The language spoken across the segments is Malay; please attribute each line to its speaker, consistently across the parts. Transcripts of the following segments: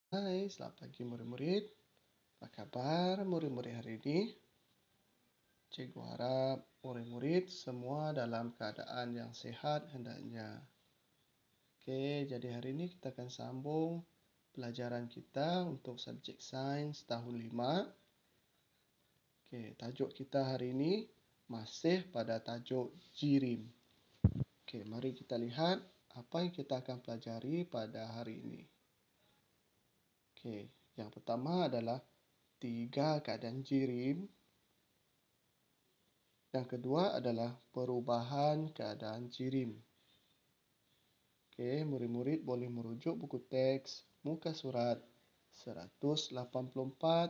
Speaker 1: Hai, selamat pagi murid-murid. Apa kabar murid-murid hari ini? Cikgu harap murid-murid semua dalam keadaan yang sehat hendaknya. Okey, jadi hari ini kita akan sambung pelajaran kita untuk subjek sains tahun 5. Okey, tajuk kita hari ini masih pada tajuk jirim. Okey, mari kita lihat apa yang kita akan pelajari pada hari ini. Okey, yang pertama adalah 3 keadaan jirim. Yang kedua adalah perubahan keadaan jirim. Okey, murid-murid boleh merujuk buku teks muka surat 184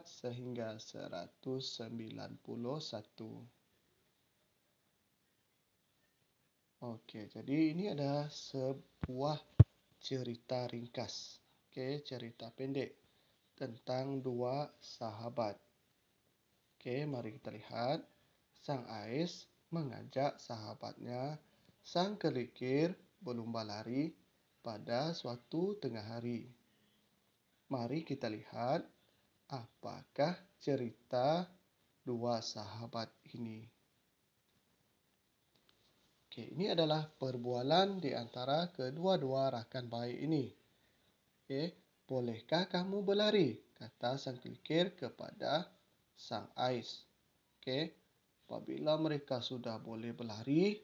Speaker 1: sehingga 191. Okey, jadi ini adalah sebuah cerita ringkas. Okey, cerita pendek tentang dua sahabat. Okey, mari kita lihat. Sang Ais mengajak sahabatnya Sang Kelikir berlumba lari pada suatu tengah hari. Mari kita lihat apakah cerita dua sahabat ini. Okey, ini adalah perbualan di antara kedua-dua rakan baik ini. Okey, bolehkah kamu berlari? Kata Sang Kelikir kepada Sang Ais. Okey, apabila mereka sudah boleh berlari,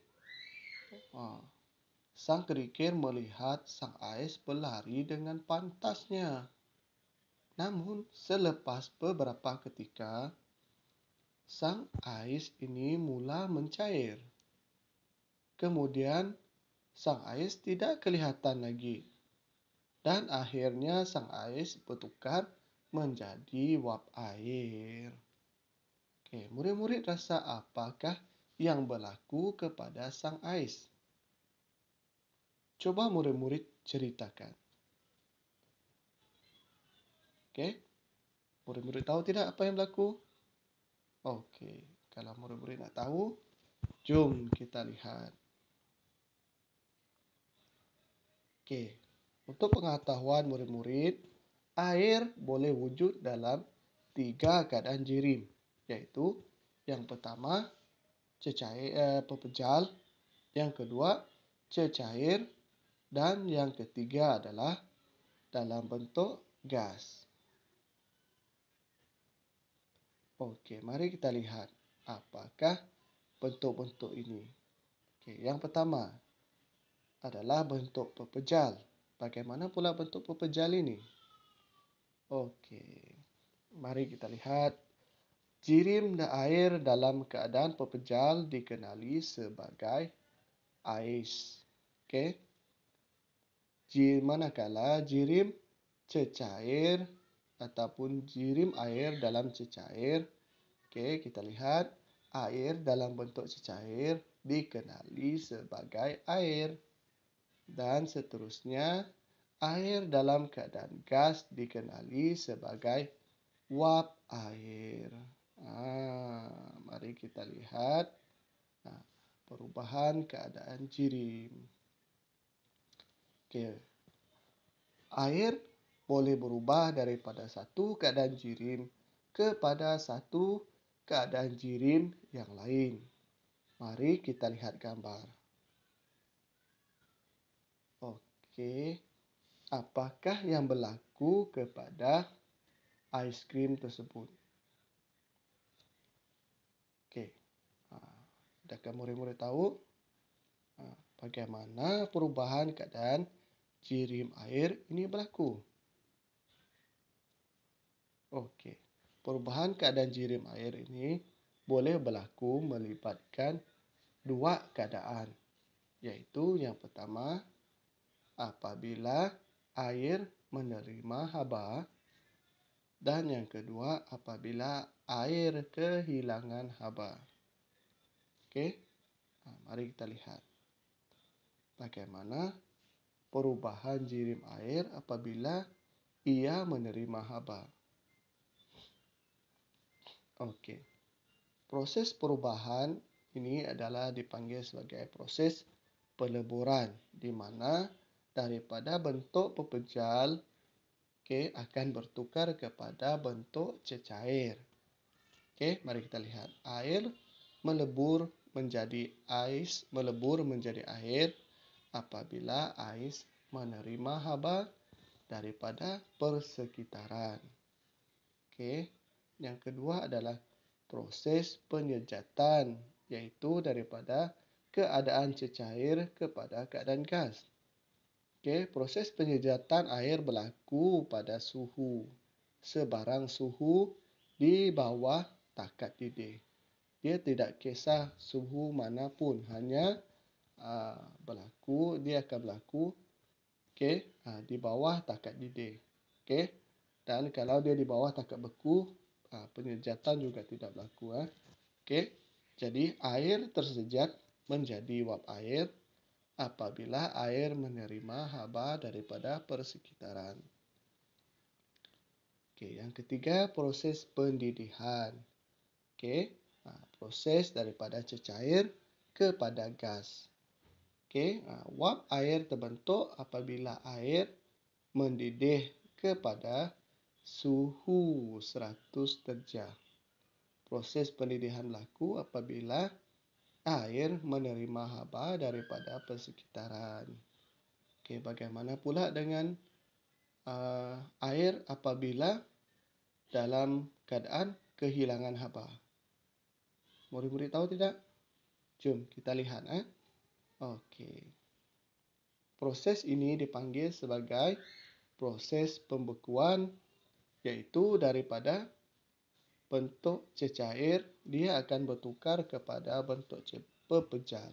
Speaker 1: Sang Kelikir melihat Sang Ais berlari dengan pantasnya. Namun, selepas beberapa ketika, Sang Ais ini mula mencair. Kemudian, Sang Ais tidak kelihatan lagi. Dan akhirnya Sang Ais bertukar menjadi wap air. Okey, murid-murid rasa apakah yang berlaku kepada Sang Ais? Cuba murid-murid ceritakan. Okey, murid-murid tahu tidak apa yang berlaku? Okey, kalau murid-murid nak tahu, jom kita lihat. Okey, untuk pengetahuan murid-murid, air boleh wujud dalam 3 keadaan jirim, iaitu yang pertama, pepejal, yang kedua, cecair, dan yang ketiga adalah dalam bentuk gas. Okey, mari kita lihat apakah bentuk-bentuk ini. Okey, yang pertama adalah bentuk pepejal. Bagaimana pula bentuk pepejal ini? Okey, mari kita lihat. Jirim air dalam keadaan pepejal dikenali sebagai ais. Okey. Manakala jirim cecair ataupun jirim air dalam cecair, okey, kita lihat air dalam bentuk cecair dikenali sebagai air. Dan seterusnya, air dalam keadaan gas dikenali sebagai wap air. Mari kita lihat perubahan keadaan jirim. Okey. Air boleh berubah daripada satu keadaan jirim kepada satu keadaan jirim yang lain. Mari kita lihat gambar. Okey. Apakah yang berlaku kepada aiskrim tersebut? Okey. Adakah murid-murid tahu bagaimana perubahan keadaan jirim air ini berlaku? Okey. Perubahan keadaan jirim air ini boleh berlaku melibatkan dua keadaan, iaitu yang pertama, apabila air menerima haba, dan yang kedua, apabila air kehilangan haba. Okey, mari kita lihat bagaimana perubahan jirim air apabila ia menerima haba. Okey, proses perubahan ini adalah dipanggil sebagai proses peleburan, di mana daripada bentuk pepejal akan bertukar kepada bentuk cecair. Mari kita lihat. Air melebur menjadi air apabila ais menerima haba daripada persekitaran. Yang kedua adalah proses penyejatan, iaitu daripada keadaan cecair kepada keadaan gas. Proses penyejatan air berlaku pada suhu sebarang suhu di bawah takat didih. Dia tidak kisah suhu manapun, hanya dia akan berlaku di bawah takat didih. Dan kalau dia di bawah takat beku, penyejatan juga tidak berlaku. Jadi air tersejat menjadi wap air apabila air menerima haba daripada persekitaran. Yang ketiga, proses pendidihan. Proses daripada cecair kepada gas. Wap air terbentuk apabila air mendidih kepada suhu 100 darjah. Proses pendidihan berlaku apabila air menerima haba daripada persekitaran. Bagaimana pula dengan air apabila dalam keadaan kehilangan haba? Murid-murid tahu tidak? Jom kita lihat. Proses ini dipanggil sebagai proses pembekuan, iaitu daripada bentuk cecair dia akan bertukar kepada bentuk pepejal.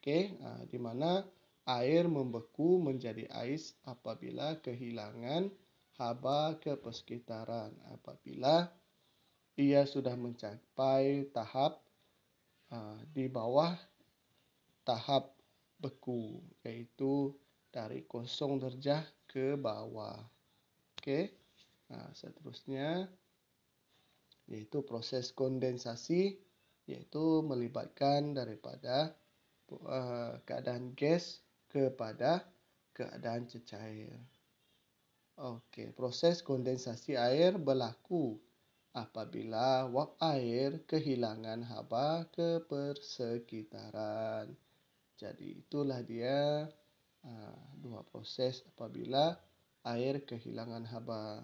Speaker 1: Di mana air membeku menjadi ais apabila kehilangan haba ke persekitaran. Apabila ia sudah mencapai tahap di bawah tahap beku, iaitu dari 0 darjah ke bawah. Seterusnya, iaitu proses kondensasi, iaitu melibatkan daripada keadaan gas kepada keadaan cecair. Proses kondensasi air berlaku apabila wap air kehilangan haba ke persekitaran. Jadi itulah dia dua proses apabila air kehilangan haba.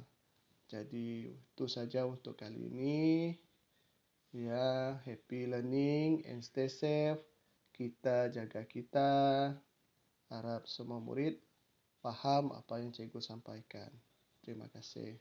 Speaker 1: Jadi itu saja untuk kali ini. Happy learning and stay safe. Kita jaga kita. Harap semua murid faham apa yang cikgu sampaikan. Terima kasih.